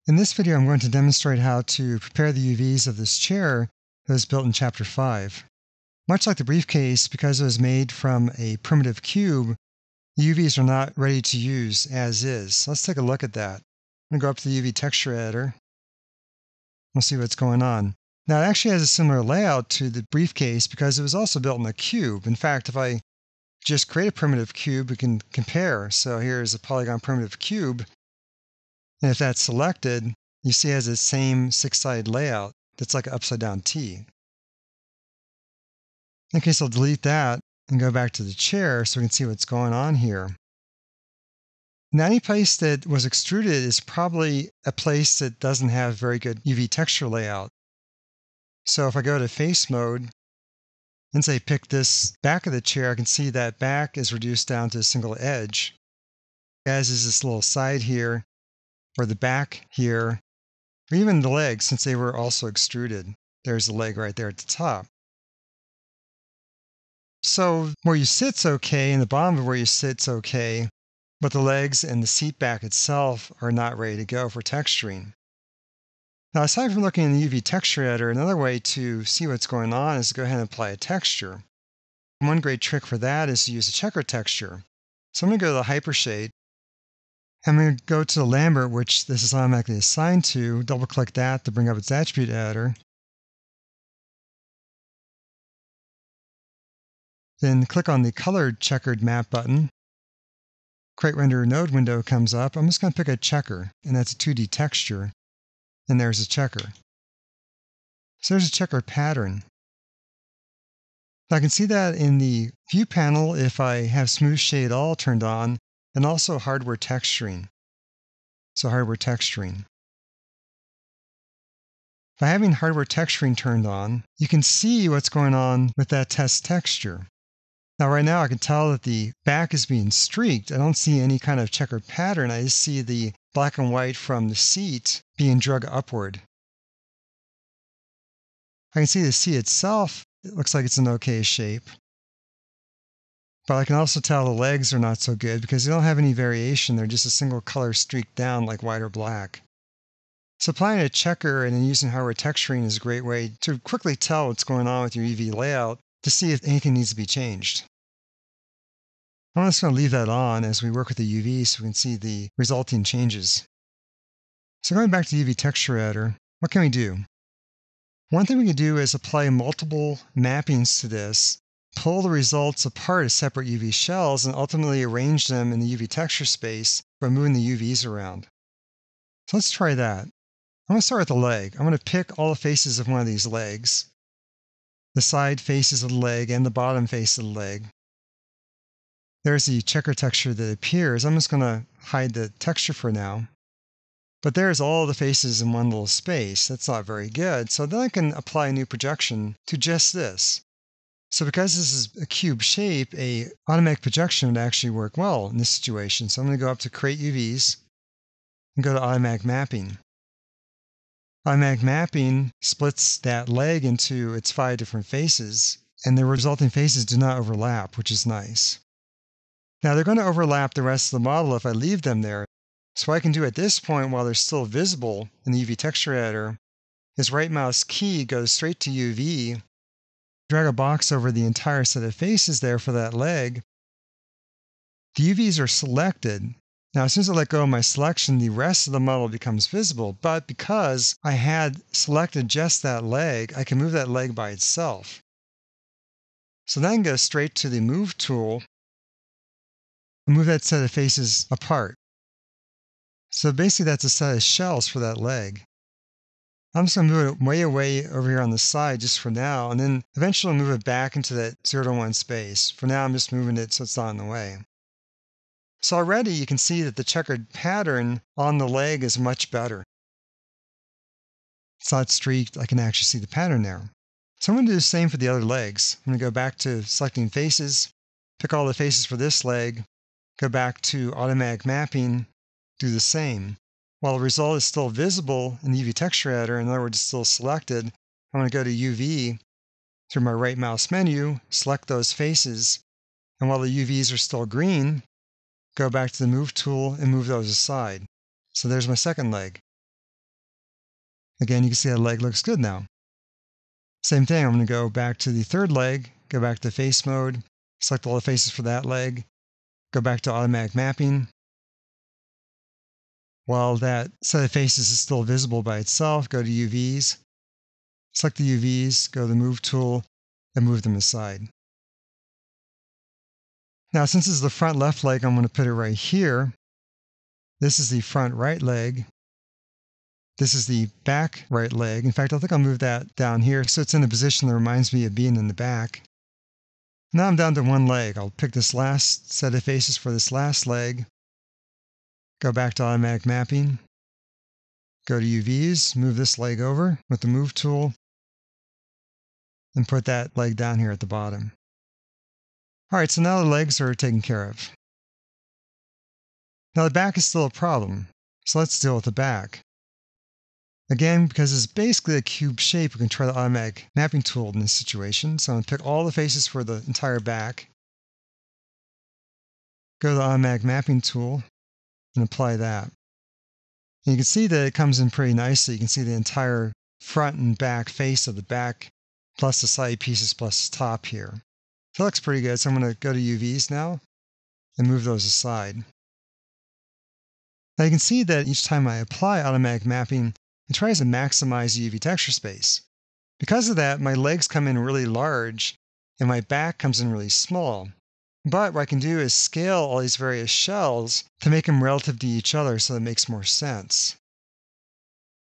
In this video, I'm going to demonstrate how to prepare the UVs of this chair that was built in Chapter 5. Much like the briefcase, because it was made from a primitive cube, the UVs are not ready to use as is. So let's take a look at that. I'm going to go up to the UV texture editor. We'll see what's going on. Now, it actually has a similar layout to the briefcase because it was also built in a cube. In fact, if I just create a primitive cube, we can compare. So here's a polygon primitive cube. And if that's selected, you see it has the same six-sided layout that's like an upside-down T. Okay, so I'll delete that and go back to the chair so we can see what's going on here. Now, any place that was extruded is probably a place that doesn't have very good UV texture layout. So if I go to face mode and say pick this back of the chair, I can see that back is reduced down to a single edge, as is this little side here, or the back here, or even the legs, since they were also extruded. There's the leg right there at the top. So where you sit's okay, and the bottom of where you sit's okay, but the legs and the seat back itself are not ready to go for texturing. Now, aside from looking in the UV texture editor, another way to see what's going on is to go ahead and apply a texture. One great trick for that is to use a checker texture. So I'm going to go to the hypershade. I'm going to go to the Lambert, which this is automatically assigned to, double-click that to bring up its attribute editor. Then click on the colored checkered map button. Create Render Node window comes up. I'm just going to pick a checker, and that's a 2D texture. And there's a checker. So there's a checker pattern. Now I can see that in the View panel if I have Smooth Shade All turned on, and also hardware texturing. So hardware texturing. By having hardware texturing turned on, you can see what's going on with that test texture. Now right now I can tell that the back is being streaked. I don't see any kind of checkered pattern. I just see the black and white from the seat being drug upward. I can see the seat itself. It looks like it's an okay shape. But I can also tell the legs are not so good because they don't have any variation. They're just a single color streaked down like white or black. So applying a checker and then using hardware texturing is a great way to quickly tell what's going on with your UV layout to see if anything needs to be changed. I'm just going to leave that on as we work with the UV so we can see the resulting changes. So going back to the UV texture editor, what can we do? One thing we can do is apply multiple mappings to this, pull the results apart as separate UV shells, and ultimately arrange them in the UV texture space by moving the UVs around. So let's try that. I'm going to start with the leg. I'm going to pick all the faces of one of these legs, the side faces of the leg and the bottom face of the leg. There's the checker texture that appears. I'm just going to hide the texture for now. But there's all the faces in one little space. That's not very good. So then I can apply a new projection to just this. So because this is a cube shape, a automatic projection would actually work well in this situation. So I'm going to go up to Create UVs and go to Automatic Mapping. Automatic Mapping splits that leg into its 5 different faces, and the resulting faces do not overlap, which is nice. Now they're going to overlap the rest of the model if I leave them there. So what I can do at this point while they're still visible in the UV texture editor is right mouse key goes straight to UV, drag a box over the entire set of faces there for that leg. The UVs are selected. Now as soon as I let go of my selection, the rest of the model becomes visible, but because I had selected just that leg, I can move that leg by itself. So then I can go straight to the Move tool and move that set of faces apart. So basically that's a set of shells for that leg. I'm just going to move it way away over here on the side just for now, and then eventually move it back into that 0 to 1 space. For now I'm just moving it so it's not in the way. So already you can see that the checkered pattern on the leg is much better. It's not streaked. I can actually see the pattern there. So I'm going to do the same for the other legs. I'm going to go back to selecting faces, pick all the faces for this leg, go back to Automatic Mapping, do the same. While the result is still visible in the UV texture editor, in other words, it's still selected, I'm going to go to UV through my right mouse menu, select those faces, and while the UVs are still green, go back to the Move tool and move those aside. So there's my second leg. Again, you can see that leg looks good now. Same thing, I'm going to go back to the third leg, go back to face mode, select all the faces for that leg, go back to automatic mapping. While that set of faces is still visible by itself, go to UVs, select the UVs, go to the Move tool, and move them aside. Now, since this is the front left leg, I'm going to put it right here. This is the front right leg. This is the back right leg. In fact, I think I'll move that down here so it's in a position that reminds me of being in the back. Now I'm down to one leg. I'll pick this last set of faces for this last leg. Go back to automatic mapping. Go to UVs, move this leg over with the Move tool, and put that leg down here at the bottom. All right, so now the legs are taken care of. Now the back is still a problem, so let's deal with the back. Again, because it's basically a cube shape, we can try the automatic mapping tool in this situation. So I'm going to pick all the faces for the entire back, go to the automatic mapping tool, and apply that. And you can see that it comes in pretty nicely. You can see the entire front and back face of the back, plus the side pieces, plus the top here. So it looks pretty good. So I'm going to go to UVs now and move those aside. Now you can see that each time I apply automatic mapping, it tries to maximize the UV texture space. Because of that, my legs come in really large and my back comes in really small. But what I can do is scale all these various shells to make them relative to each other so that it makes more sense.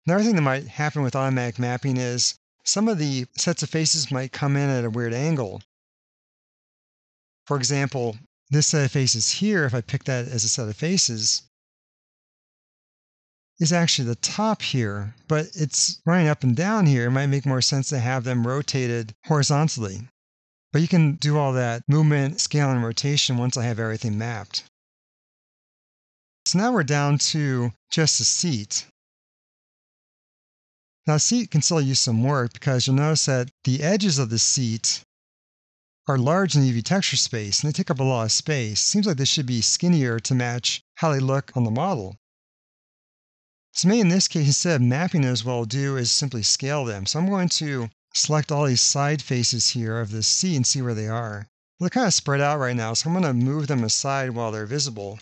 Another thing that might happen with automatic mapping is some of the sets of faces might come in at a weird angle. For example, this set of faces here, if I pick that as a set of faces, is actually the top here, but it's running up and down here. It might make more sense to have them rotated horizontally. But you can do all that movement, scale, and rotation once I have everything mapped. So now we're down to just the seat. Now, the seat can still use some work because you'll notice that the edges of the seat are large in the UV texture space, and they take up a lot of space. Seems like they should be skinnier to match how they look on the model. So maybe in this case, instead of mapping those, what I'll do is simply scale them. So I'm going to select all these side faces here of this seat and see where they are. Well, they're kind of spread out right now, so I'm going to move them aside while they're visible.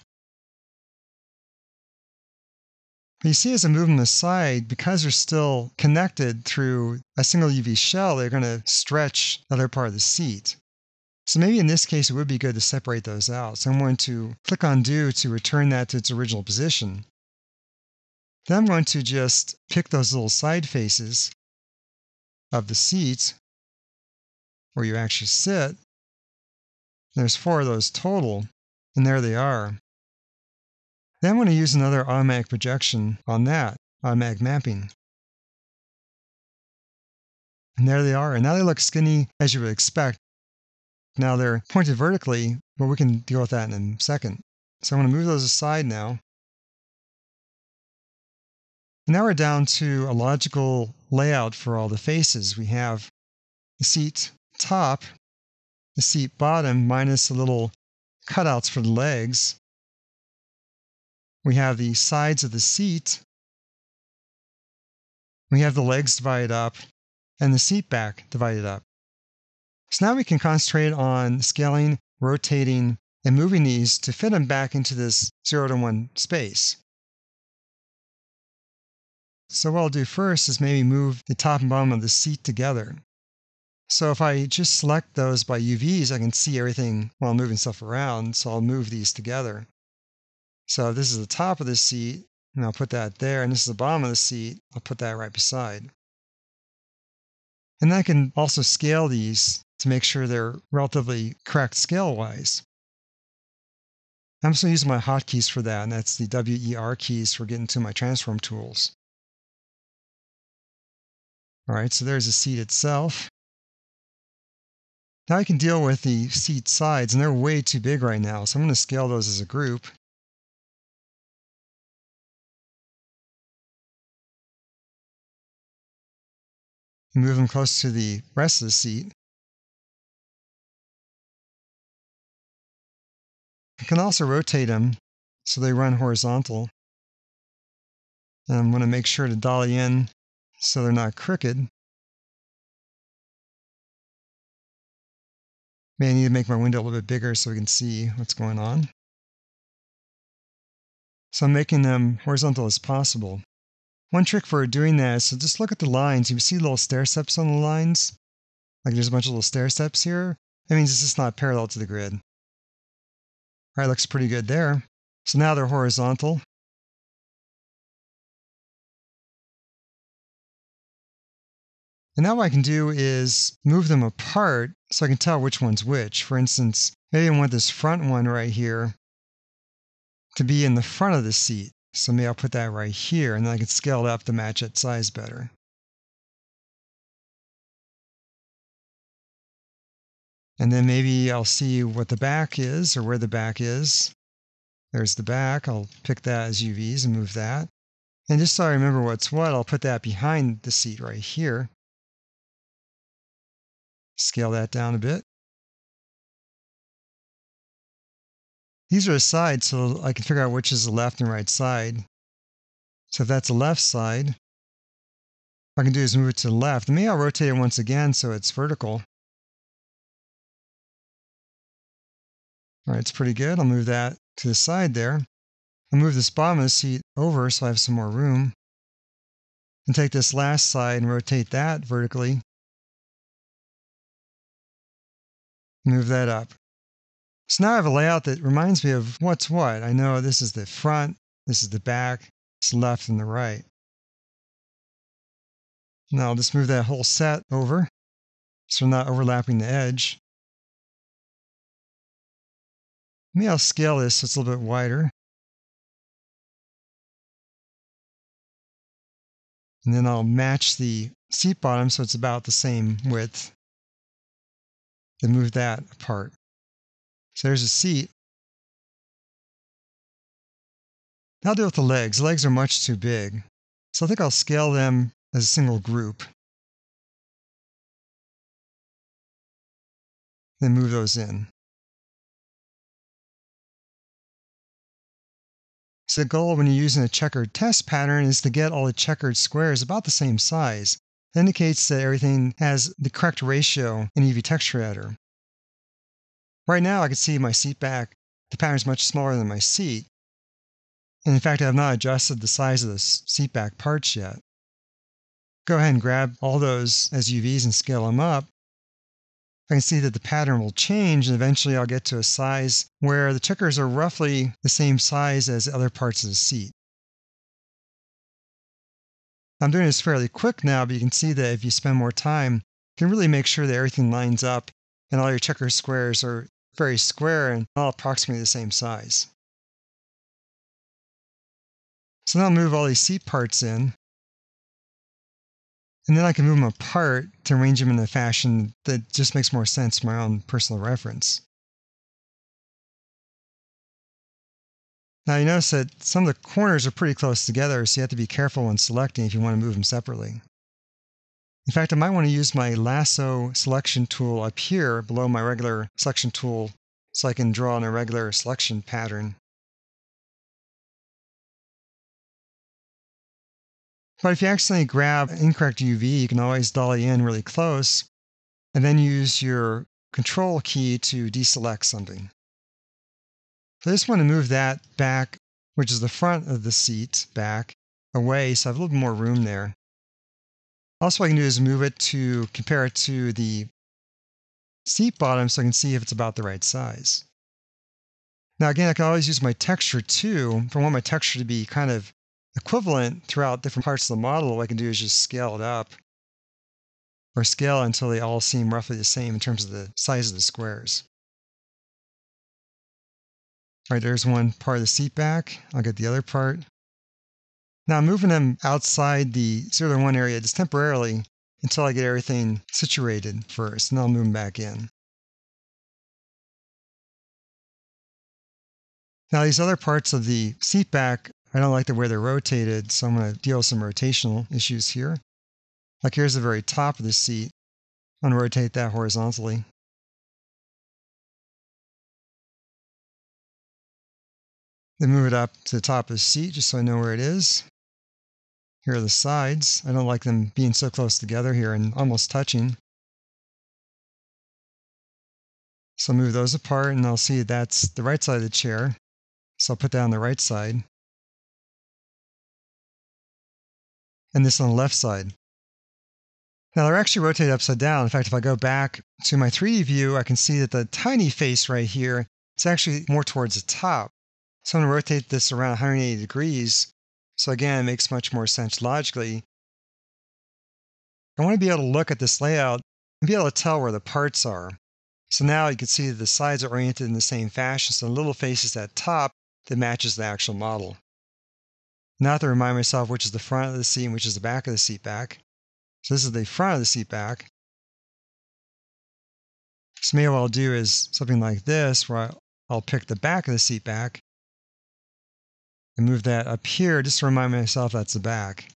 But you see as I move them aside, because they're still connected through a single UV shell, they're going to stretch the other part of the seat. So maybe in this case, it would be good to separate those out. So I'm going to click Undo to return that to its original position. Then I'm going to just pick those little side faces of the seat where you actually sit. There's 4 of those total, and there they are. Then I'm going to use another automatic projection on that, automatic mapping. And there they are, and now they look skinny as you would expect. Now they're pointed vertically, but we can deal with that in a second. So I'm going to move those aside now. Now we're down to a logical layout for all the faces. We have the seat top, the seat bottom, minus the little cutouts for the legs. We have the sides of the seat. We have the legs divided up and the seat back divided up. So now we can concentrate on scaling, rotating, and moving these to fit them back into this 0 to 1 space. So what I'll do first is maybe move the top and bottom of the seat together. So if I just select those by UVs, I can see everything while moving stuff around, so I'll move these together. So this is the top of the seat, and I'll put that there, and this is the bottom of the seat, I'll put that right beside. And then I can also scale these to make sure they're relatively correct scale-wise. I'm just going to use my hotkeys for that, and that's the WER keys for getting to my transform tools. All right, so there's the seat itself. Now I can deal with the seat sides, and they're way too big right now, so I'm going to scale those as a group. Move them close to the rest of the seat. I can also rotate them so they run horizontal. And I'm going to make sure to dolly in so they're not crooked. May I need to make my window a little bit bigger so we can see what's going on. So I'm making them horizontal as possible. One trick for doing that is to just look at the lines. You see little stair steps on the lines? Like there's a bunch of little stair steps here. That means it's just not parallel to the grid. All right, looks pretty good there. So now they're horizontal. And now what I can do is move them apart so I can tell which one's which. For instance, maybe I want this front one right here to be in the front of the seat. So maybe I'll put that right here, and then I can scale it up to match its size better. And then maybe I'll see what the back is or where the back is. There's the back. I'll pick that as UVs and move that. And just so I remember what's what, I'll put that behind the seat right here. Scale that down a bit. These are the sides, so I can figure out which is the left and right side. So if that's the left side, what I can do is move it to the left. And maybe I'll rotate it once again so it's vertical. All right, it's pretty good. I'll move that to the side there. I'll move this bottom of the seat over so I have some more room. And take this last side and rotate that vertically. Move that up. So now I have a layout that reminds me of what's what. I know this is the front, this is the back, it's the left and the right. Now I'll just move that whole set over so I'm not overlapping the edge. Maybe I'll scale this so it's a little bit wider. And then I'll match the seat bottom so it's about the same width. Then move that apart. So there's a seat. Now I'll deal with the legs. The legs are much too big. So I think I'll scale them as a single group. Then move those in. So the goal when you're using a checkered test pattern is to get all the checkered squares about the same size. That indicates that everything has the correct ratio in UV texture editor. Right now I can see my seat back, the pattern is much smaller than my seat. And in fact, I have not adjusted the size of the seat back parts yet. Go ahead and grab all those as UVs and scale them up. I can see that the pattern will change, and eventually I'll get to a size where the checkers are roughly the same size as other parts of the seat. I'm doing this fairly quick now, but you can see that if you spend more time, you can really make sure that everything lines up and all your checker squares are very square and all approximately the same size. So now I'll move all these seat parts in. And then I can move them apart to arrange them in a fashion that just makes more sense for my own personal reference. Now you notice that some of the corners are pretty close together, so you have to be careful when selecting if you want to move them separately. In fact, I might want to use my lasso selection tool up here below my regular selection tool so I can draw an irregular selection pattern. But if you accidentally grab incorrect UV, you can always dolly in really close and then use your control key to deselect something. So I just want to move that back, which is the front of the seat, back, away, so I have a little bit more room there. Also, what I can do is move it to compare it to the seat bottom so I can see if it's about the right size. Now again, I can always use my texture too. If I want my texture to be kind of equivalent throughout different parts of the model, what I can do is just scale it up or scale until they all seem roughly the same in terms of the size of the squares. All right, there's one part of the seat back. I'll get the other part. Now I'm moving them outside the 0 to 1 area just temporarily until I get everything situated first, and then I'll move them back in. Now these other parts of the seat back, I don't like the way they're rotated, so I'm going to deal with some rotational issues here. Like here's the very top of the seat. I'm going to rotate that horizontally. Then move it up to the top of the seat just so I know where it is. Here are the sides. I don't like them being so close together here and almost touching. So I'll move those apart and I'll see that's the right side of the chair. So I'll put that on the right side. And this on the left side. Now they're actually rotated upside down. In fact, if I go back to my 3D view, I can see that the tiny face right here is actually more towards the top. So I'm going to rotate this around 180 degrees. So again, it makes much more sense logically. I want to be able to look at this layout and be able to tell where the parts are. So now you can see that the sides are oriented in the same fashion. So the little face is at top that matches the actual model. Now I have to remind myself which is the front of the seat and which is the back of the seat back. So this is the front of the seat back. So maybe what I'll do is something like this, where I'll pick the back of the seat back and move that up here just to remind myself that's the back.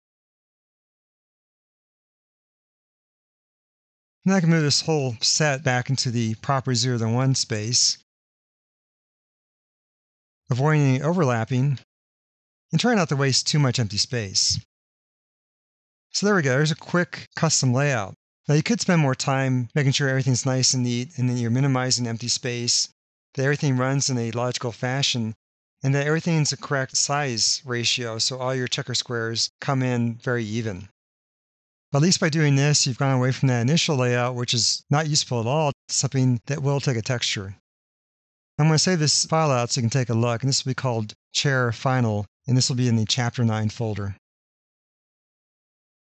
Now I can move this whole set back into the proper 0 to 1 space, avoiding any overlapping, and try not to waste too much empty space. So there we go, there's a quick custom layout. Now you could spend more time making sure everything's nice and neat, and then you're minimizing empty space, that everything runs in a logical fashion, and that everything's a correct size ratio, so all your checker squares come in very even. But at least by doing this, you've gone away from that initial layout, which is not useful at all, to something that will take a texture. I'm going to save this file out so you can take a look, and this will be called Chair Final, and this will be in the Chapter 9 folder.